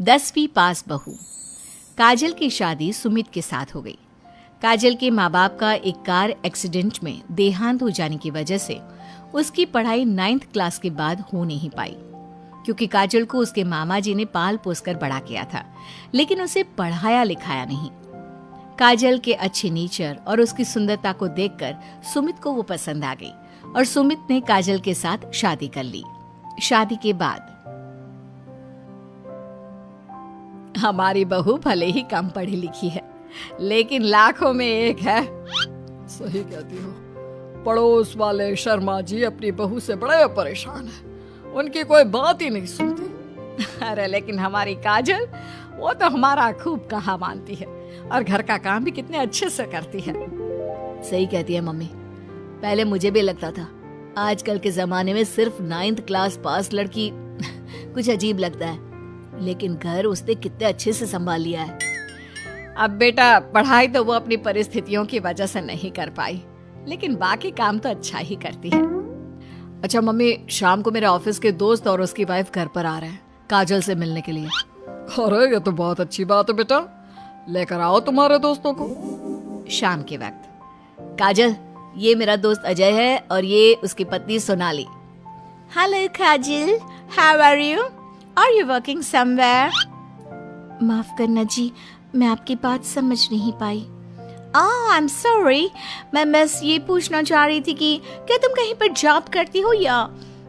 10वीं पास बहू। काजल की शादी सुमित के साथ हो गई। काजल के माँ बाप का एक कार एक्सीडेंट में देहांत हो जाने की वजह से उसकी पढ़ाई 9th क्लास के बाद हो नहीं पाई, क्योंकि काजल को उसके मामा जी ने पाल पोस कर बड़ा किया था, लेकिन उसे पढ़ाया लिखाया नहीं। काजल के अच्छे नेचर और उसकी सुंदरता को देखकर सुमित को वो पसंद आ गई और सुमित ने काजल के साथ शादी कर ली। शादी के बाद हमारी बहू भले ही कम पढ़ी लिखी है, लेकिन लाखों में एक है। सही कहती हो। पड़ोस वाले शर्मा जी अपनी बहू से बड़े परेशान हैं। उनकी कोई बात ही नहीं सुनती। अरे लेकिन हमारी काजल, वो तो हमारा खूब कहा मानती है और घर का काम भी कितने अच्छे से करती है। सही कहती है मम्मी। पहले मुझे भी लगता था आजकल के जमाने में सिर्फ 9th क्लास पास लड़की कुछ अजीब लगता है, लेकिन घर उसने कितने अच्छे से संभाल लिया है। अब बेटा, पढ़ाई तो वो अपनी परिस्थितियों की वजह से नहीं कर पाई, लेकिन बाकी काम तो अच्छा ही करती है। अच्छा मम्मी, शाम को मेरे ऑफिस के दोस्त और उसकी वाइफ घर पर आ रहे हैं काजल से मिलने के लिए। अरे ये तो बहुत अच्छी बात है बेटा, लेकर आओ तुम्हारे दोस्तों को। शाम के वक्त काजल, ये मेरा दोस्त अजय है और ये उसकी पत्नी Sonali. Hello Kajal, how are you? Are you working somewhere? माफ करना जी, मैं आपकी बात समझ नहीं पाई। I am sorry. मैं बस ये पूछना चाह रही थी कि क्या तुम कहीं पर जॉब करती हो या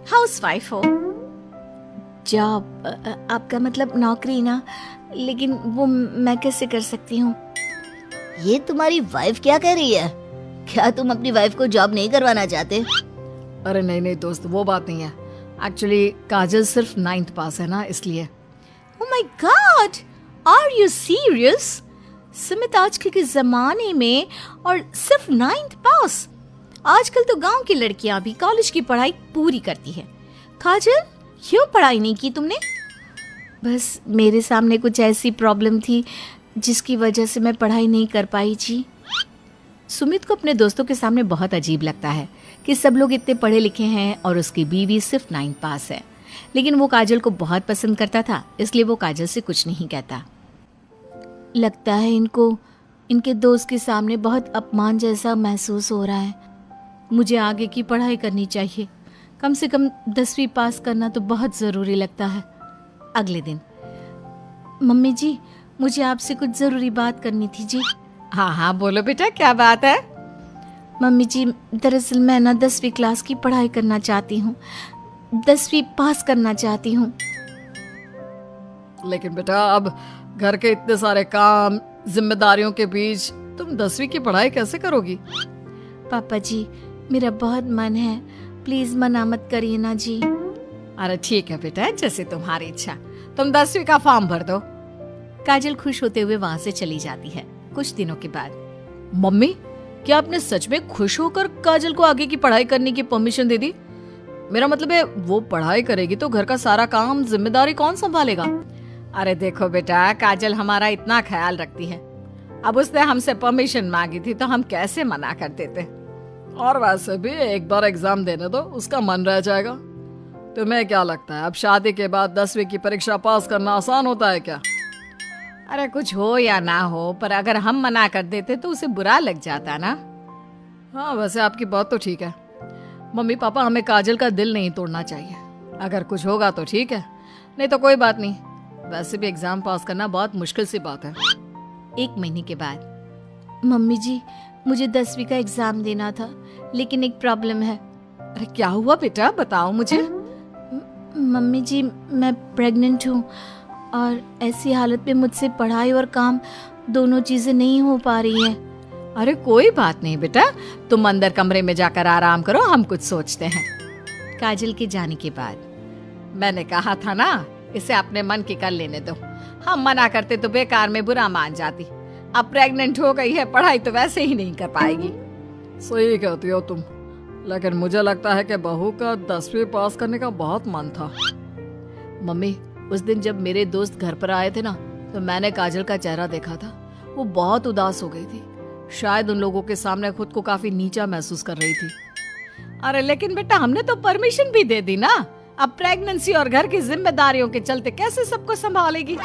हाउसवाइफ हो? जॉब? आपका मतलब नौकरी ना, लेकिन वो मैं कैसे कर सकती हूँ? ये तुम्हारी वाइफ क्या कह रही है? क्या तुम अपनी वाइफ को जॉब नहीं करवाना चाहते? अरे नहीं दोस्त, वो बात नहीं है। एक्चुअली काजल सिर्फ 9th पास है ना, इसलिए। Oh my God! Are you serious? Sumit, आजकल के जमाने में और सिर्फ 9th पास? आजकल तो गांव की लड़कियां भी कॉलेज की पढ़ाई पूरी करती है। काजल, क्यों पढ़ाई नहीं की तुमने? बस मेरे सामने कुछ ऐसी प्रॉब्लम थी जिसकी वजह से मैं पढ़ाई नहीं कर पाई जी। सुमित को अपने दोस्तों के सामने बहुत अजीब लगता है कि सब लोग इतने पढ़े लिखे हैं और उसकी बीवी सिर्फ 9th पास है, लेकिन वो काजल को बहुत पसंद करता था, इसलिए वो काजल से कुछ नहीं कहता। लगता है इनको इनके दोस्त के सामने बहुत अपमान जैसा महसूस हो रहा है। मुझे आगे की पढ़ाई करनी चाहिए, कम से कम 10वीं पास करना तो बहुत ज़रूरी लगता है। अगले दिन, मम्मी जी, मुझे आपसे कुछ ज़रूरी बात करनी थी जी। हाँ बोलो बेटा, क्या बात है? मम्मी जी, दरअसल मैं ना 10वीं क्लास की पढ़ाई करना चाहती हूँ, 10वीं पास करना चाहती हूँ। लेकिन बेटा, अब घर के इतने सारे काम, जिम्मेदारियों के बीच तुम 10वीं की पढ़ाई कैसे करोगी? पापा जी, मेरा बहुत मन है, प्लीज मना मत करिए ना जी। अरे ठीक है बेटा, जैसे तुम्हारी इच्छा। तुम 10वीं का फॉर्म भर दो। काजल खुश होते हुए वहाँ से चली जाती है। कुछ दिनों के बाद, मम्मी, क्या आपने सच में खुश होकर काजल को आगे की पढ़ाई करने की परमिशन दे दी? मेरा मतलब है, वो पढ़ाई करेगी तो घर का सारा काम, जिम्मेदारी कौन संभालेगा? अरे देखो बेटा, काजल हमारा इतना ख्याल रखती है, अब उसने हमसे परमिशन मांगी थी तो हम कैसे मना कर देते। और वैसे भी एक बार एग्जाम देने दो, उसका मन रह जाएगा। तुम्हें क्या लगता है, अब शादी के बाद 10वीं की परीक्षा पास करना आसान होता है क्या? अरे कुछ हो या ना हो, पर अगर हम मना कर देते तो उसे बुरा लग जाता ना। हाँ, वैसे आपकी बात तो ठीक है। मम्मी पापा, हमें काजल का दिल नहीं तोड़ना चाहिए। अगर कुछ होगा तो ठीक है, नहीं तो कोई बात नहीं। वैसे भी एग्जाम पास करना बहुत मुश्किल सी बात है। 1 महीने के बाद, मम्मी जी, मुझे 10वीं का एग्जाम देना था, लेकिन एक प्रॉब्लम है। अरे क्या हुआ बेटा, बताओ मुझे। मम्मी जी, मैं प्रेग्नेंट हूँ और ऐसी हालत में मुझसे पढ़ाई और काम दोनों चीजें नहीं हो पा रही है। अरे कोई बात नहीं बेटा, तुम अंदर कमरे में जाकर आराम करो, हम कुछ सोचते हैं। काजल के जाने के बाद, मैंने कहा था ना, इसे अपने मन की कर लेने दो। हम मना करते तो बेकार में बुरा मान जाती। अब प्रेग्नेंट हो गई है, पढ़ाई तो वैसे ही नहीं कर पाएगी। सही कहती हो तुम, लेकिन मुझे लगता है कि बहू का 10वीं पास करने का बहुत मन था। मम्मी, उस दिन जब मेरे दोस्त घर पर आए थे ना, तो मैंने काजल का चेहरा देखा था। वो बहुत उदास हो गई थी, शायद उन लोगों के सामने खुद को काफी नीचा महसूस कर रही थी। अरे लेकिन बेटा, हमने तो परमिशन भी दे दी ना। अब प्रेगनेंसी और घर की जिम्मेदारियों के चलते कैसे सबको संभालेगी?